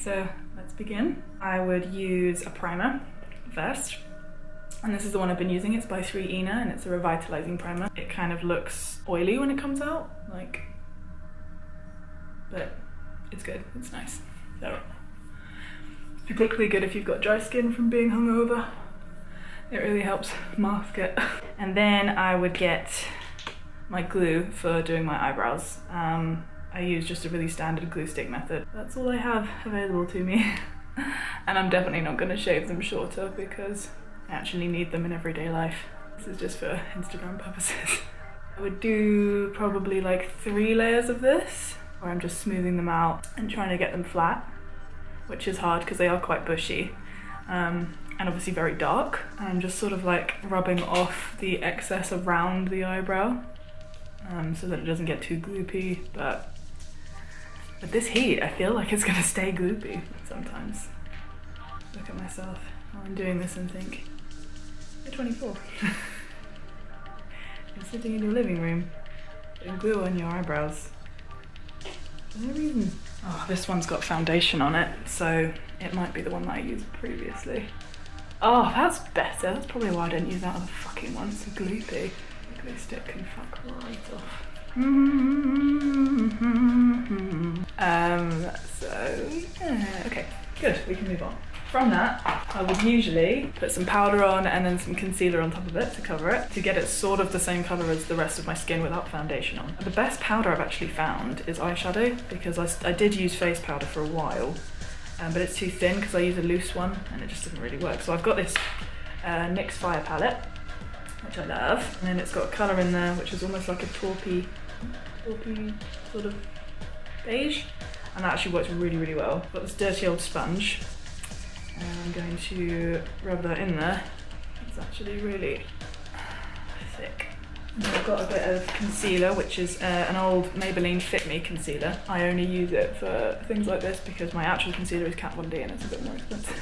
so let's begin. I would use a primer first. And this is the one I've been using. It's by 3ina and it's a revitalizing primer. It kind of looks oily when it comes out, like, but it's good, it's nice. So, it's particularly good if you've got dry skin from being hungover. It really helps mask it. And then I would get my glue for doing my eyebrows. I use just a really standard glue stick method. That's all I have available to me. And I'm definitely not gonna shave them shorter because I actually need them in everyday life. This is just for Instagram purposes. I would do probably like 3 layers of this, where I'm just smoothing them out and trying to get them flat, which is hard because they are quite bushy. And obviously very dark. I'm just sort of like rubbing off the excess around the eyebrow so that it doesn't get too gloopy, but with this heat, I feel like it's gonna stay gloopy sometimes. Look at myself while I'm doing this and think, you're 24. You're sitting in your living room putting glue on your eyebrows. For no reason. Oh, this one's got foundation on it, so it might be the one that I used previously. Oh, that's better. That's probably why I didn't use that other fucking one. It's so gloopy. The glue stick can fuck right off. So yeah, okay, good, we can move on. From that, I would usually put some powder on and then some concealer on top of it to cover it, to get it sort of the same colour as the rest of my skin without foundation on. The best powder I've actually found is eyeshadow, because I did use face powder for a while, but it's too thin because I use a loose one and it just doesn't really work. So I've got this NYX Fire palette, which I love, and then it's got a colour in there which is almost like a taupey sort of beige, and that actually works really, really well. I've got this dirty old sponge, and I'm going to rub that in there. It's actually really thick. And I've got a bit of concealer, which is an old Maybelline Fit Me concealer. I only use it for things like this because my actual concealer is Kat Von D and it's a bit more expensive.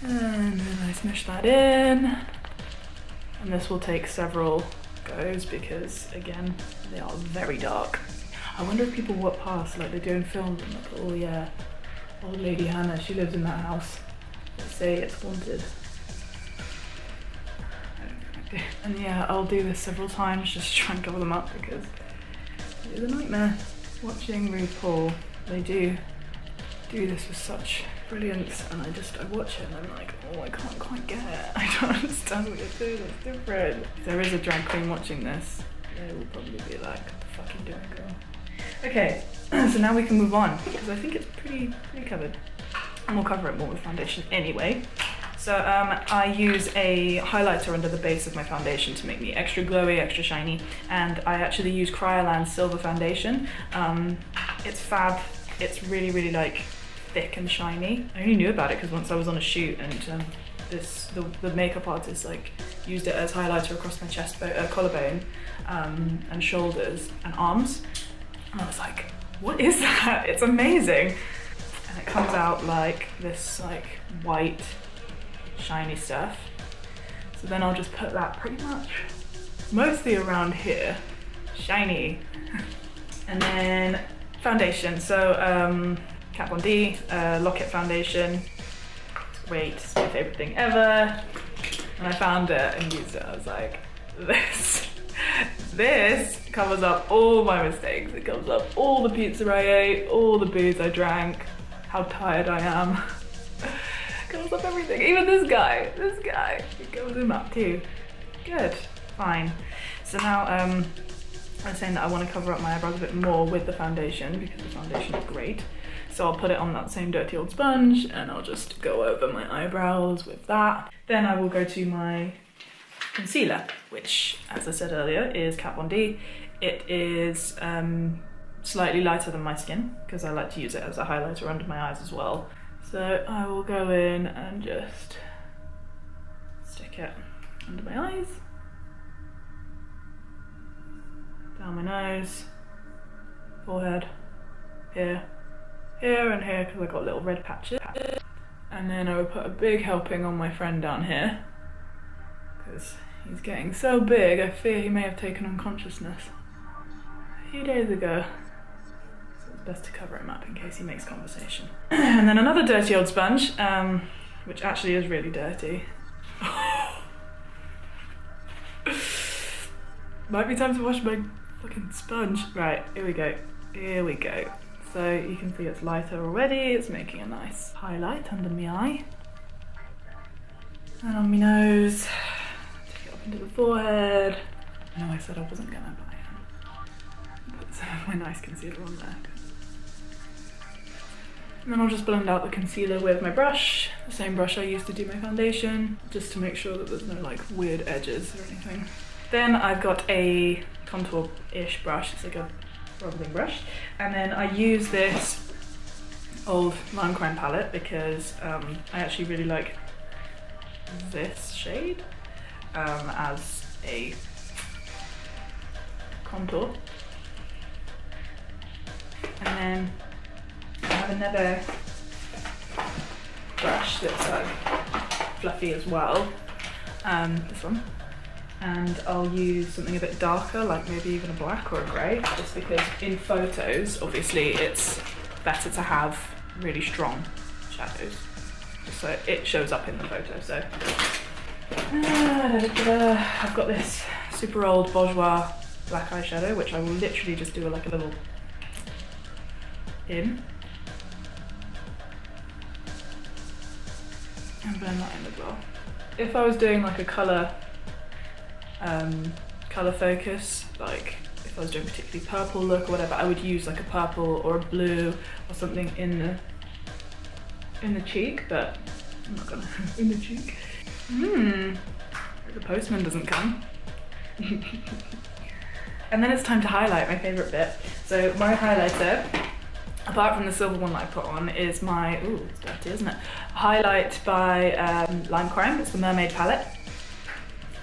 And then I smush that in. And this will take several goes because, again, they are very dark. I wonder if people walk past like they do in films and like, oh yeah, old lady Hannah, she lives in that house. They say it's haunted. And yeah, I'll do this several times just to try and cover them up because it is a nightmare. Watching RuPaul, they do this with such brilliance, and I watch it and I'm like, oh, I can't quite get it. I don't understand what you're doing, it's different. If there is a drag queen watching this, they will probably be like, what the fuck are you doing, girl? Okay, so now we can move on because I think it's pretty covered. And we'll cover it more with foundation anyway. So I use a highlighter under the base of my foundation to make me extra glowy, extra shiny, and I actually use Cryolan Silver Foundation. It's fab, it's really, really like thick and shiny. I only knew about it because once I was on a shoot and the makeup artist like used it as highlighter across my chest, collarbone, and shoulders and arms, and I was like, what is that? It's amazing. And it comes out like this like white shiny stuff. So then I'll just put that pretty much mostly around here, shiny. And then foundation, so Kat Von D Lock-It foundation. It's great, it's my favorite thing ever. And I found it and used it. I was like, this covers up all my mistakes. It covers up all the pizza I ate, all the booze I drank, how tired I am. Covers up everything. Even this guy, it covers him up too. Good, fine. So now I'm saying that I want to cover up my eyebrows a bit more with the foundation because the foundation is great. So I'll put it on that same dirty old sponge and I'll just go over my eyebrows with that. Then I will go to my concealer, which, as I said earlier, is Kat Von D. It is slightly lighter than my skin because I like to use it as a highlighter under my eyes as well. So I will go in and just stick it under my eyes, down my nose, forehead, here, and here because I've got little red patches. And then I will put a big helping on my friend down here because he's getting so big I fear he may have taken on consciousness a few days ago. So it's best to cover him up in case he makes conversation. And then another dirty old sponge, which actually is really dirty. Might be time to wash my fucking sponge. Right, here we go. Here we go. So you can see it's lighter already. It's making a nice highlight under my eye. And on my nose. Take it up into the forehead. I know I said I wasn't gonna, but I am. Put some of my nice concealer on there. And then I'll just blend out the concealer with my brush. The same brush I used to do my foundation. Just to make sure that there's no like weird edges or anything. Then I've got a contour-ish brush. It's like a rubbing brush, and then I use this old Lime Crime palette because I actually really like this shade as a contour. And then I have another brush that's fluffy as well, this one. And I'll use something a bit darker, like maybe even a black or a grey, just because in photos, obviously, it's better to have really strong shadows, just so it shows up in the photo. So I've got this super old bourgeois black eyeshadow, which I will literally just do like a little in. And blend that in as well. If I was doing like a colour focus, like if I was doing a particularly purple look or whatever, I would use like a purple or a blue or something in the cheek, but I'm not gonna in the cheek. The postman doesn't come. And then it's time to highlight, my favourite bit. So my highlighter, apart from the silver one that I put on, is my, ooh, it's dirty, isn't it? Highlight by Lime Crime. It's the Mermaid palette.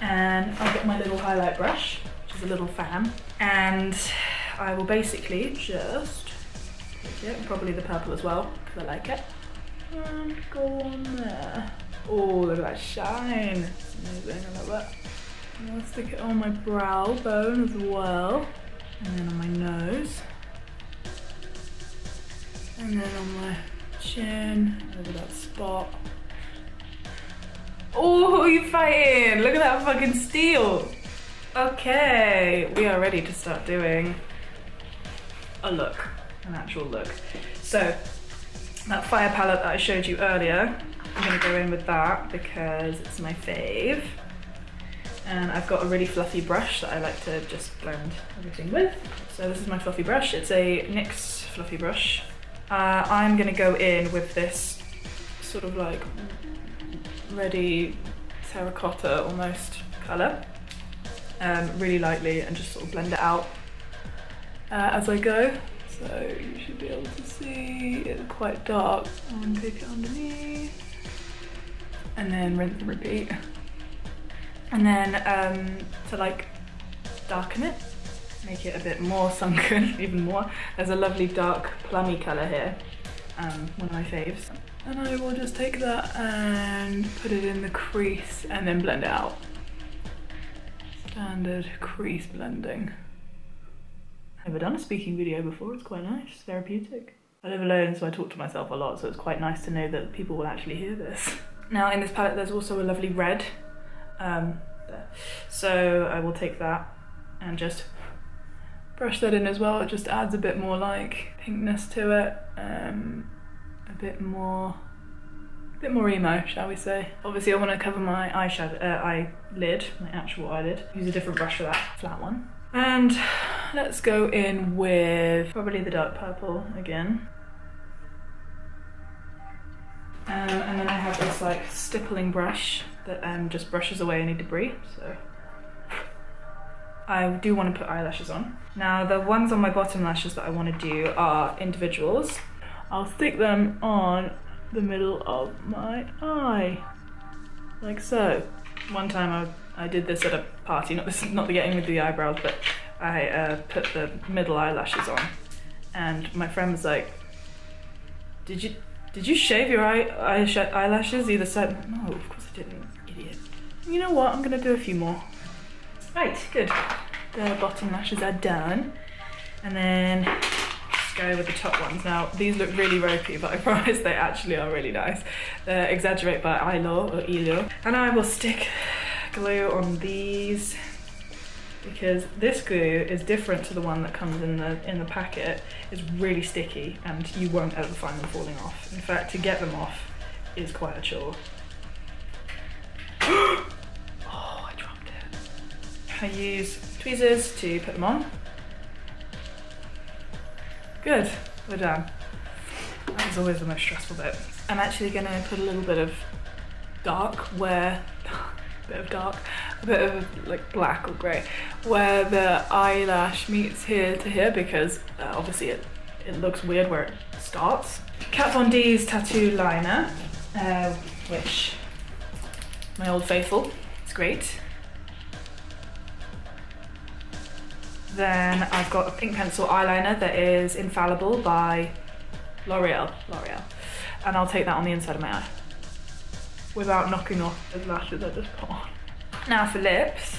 And I'll get my little highlight brush, which is a little fan, and I will basically just take it, probably the purple as well, because I like it, and go on there. Oh, look at that shine. It's amazing, I love it. And I'll stick it on my brow bone as well, and then on my nose, and then on my chin, over that spot. Oh, you fighting! Look at that fucking steel! Okay, we are ready to start doing a look, an actual look. So, that fire palette that I showed you earlier, I'm gonna go in with that because it's my fave. And I've got a really fluffy brush that I like to just blend everything with. So this is my fluffy brush. It's a NYX fluffy brush. I'm gonna go in with this sort of like ready terracotta almost colour, really lightly, and just sort of blend it out as I go. So you should be able to see it's quite dark, and take it underneath, and then rinse and repeat. And then to like darken it, make it a bit more sunken, even more, there's a lovely dark plummy colour here, one of my faves. And I will just take that and put it in the crease and then blend it out. Standard crease blending. I've never done a speaking video before, it's quite nice, it's therapeutic. I live alone, so I talk to myself a lot, so it's quite nice to know that people will actually hear this. Now in this palette there's also a lovely red there. So I will take that and just brush that in as well. It just adds a bit more like pinkness to it. A bit more emo, shall we say. Obviously I want to cover my eyeshadow, eyelid, my actual eyelid. Use a different brush for that, flat one. And let's go in with probably the dark purple again. And then I have this like stippling brush that just brushes away any debris, so I do want to put eyelashes on. Now the ones on my bottom lashes that I want to do are individuals. I'll stick them on the middle of my eye, like so. One time I did this at a party, not the getting with the eyebrows, but I put the middle eyelashes on, and my friend was like, did you shave your eyelashes either side? No, of course I didn't, idiot. You know what, I'm gonna do a few more. Right, good. The bottom lashes are done. And then go with the top ones. Now, these look really ropey, but I promise they actually are really nice. They're Exaggerate by Eyeshadow. And I will stick glue on these, because this glue is different to the one that comes in the packet. It's really sticky and you won't ever find them falling off. In fact, to get them off is quite a chore. Oh, I dropped it. I use tweezers to put them on. Good, we're done. That was always the most stressful bit. I'm actually gonna put a little bit of dark where, a bit of like black or grey, where the eyelash meets here to here, because obviously it looks weird where it starts. Kat Von D's tattoo liner, which, my old faithful, it's great. Then I've got a pink pencil eyeliner that is Infallible by L'Oreal. And I'll take that on the inside of my eye, without knocking off the lashes I just put on. Now for lips,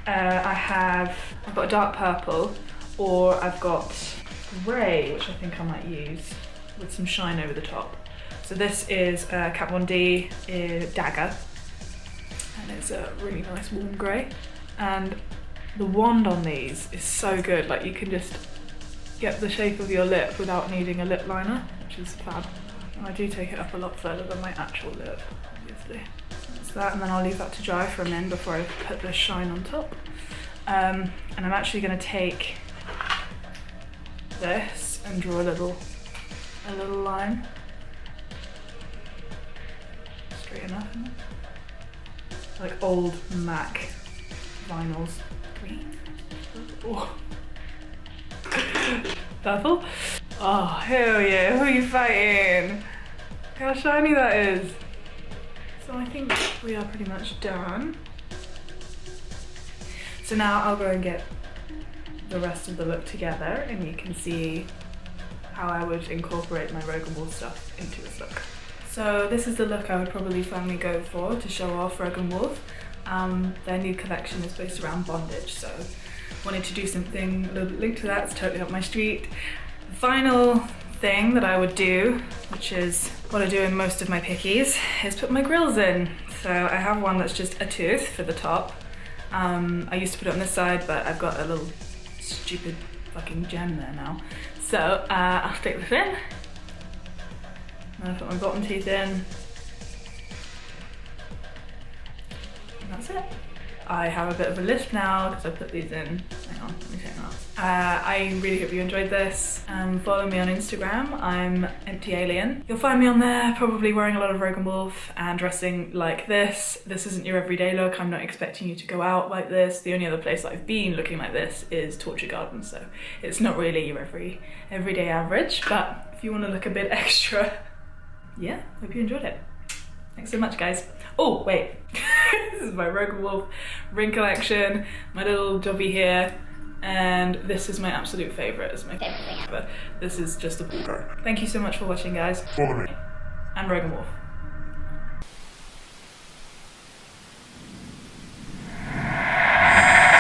I've got a dark purple, or I've got grey, which I think I might use, with some shine over the top. So this is Kat Von D Dagger, and it's a really nice warm grey. And the wand on these is so good, like you can just get the shape of your lip without needing a lip liner, which is fab. And I do take it up a lot further than my actual lip, obviously. That's that, and then I'll leave that to dry for a minute before I put the shine on top. And I'm actually going to take this and draw a little line. Straight enough, isn't it? Like old MAC vinyls. Green? Oh. Purple? Oh, hell yeah, who are you fighting? Look how shiny that is. So I think we are pretty much done. So now I'll go and get the rest of the look together, and you can see how I would incorporate my Rogan Wolf stuff into this look. So this is the look I would probably finally go for to show off Rogan Wolf. Their new collection is based around bondage, so wanted to do something a little bit linked to that. It's totally up my street. The final thing that I would do, which is what I do in most of my pickies, is put my grills in. So I have one that's just a tooth for the top. I used to put it on this side, but I've got a little stupid fucking gem there now. So I'll stick this in. And I'll put my bottom teeth in. And that's it. I have a bit of a lisp now because I put these in. Hang on, let me take that. I really hope you enjoyed this. Follow me on Instagram, I'm emptyalien. You'll find me on there, probably wearing a lot of Rogan Wolf and dressing like this. This isn't your everyday look. I'm not expecting you to go out like this. The only other place that I've been looking like this is Torture Garden, so it's not really your everyday average, but if you want to look a bit extra, yeah, hope you enjoyed it. Thanks so much, guys. Oh, wait. This is my Rogan Wolf ring collection, my little jobby here, and this is my absolute favourite. It's my favourite thing ever. This is just a... Thank you so much for watching, guys. Follow me. And Rogan Wolf.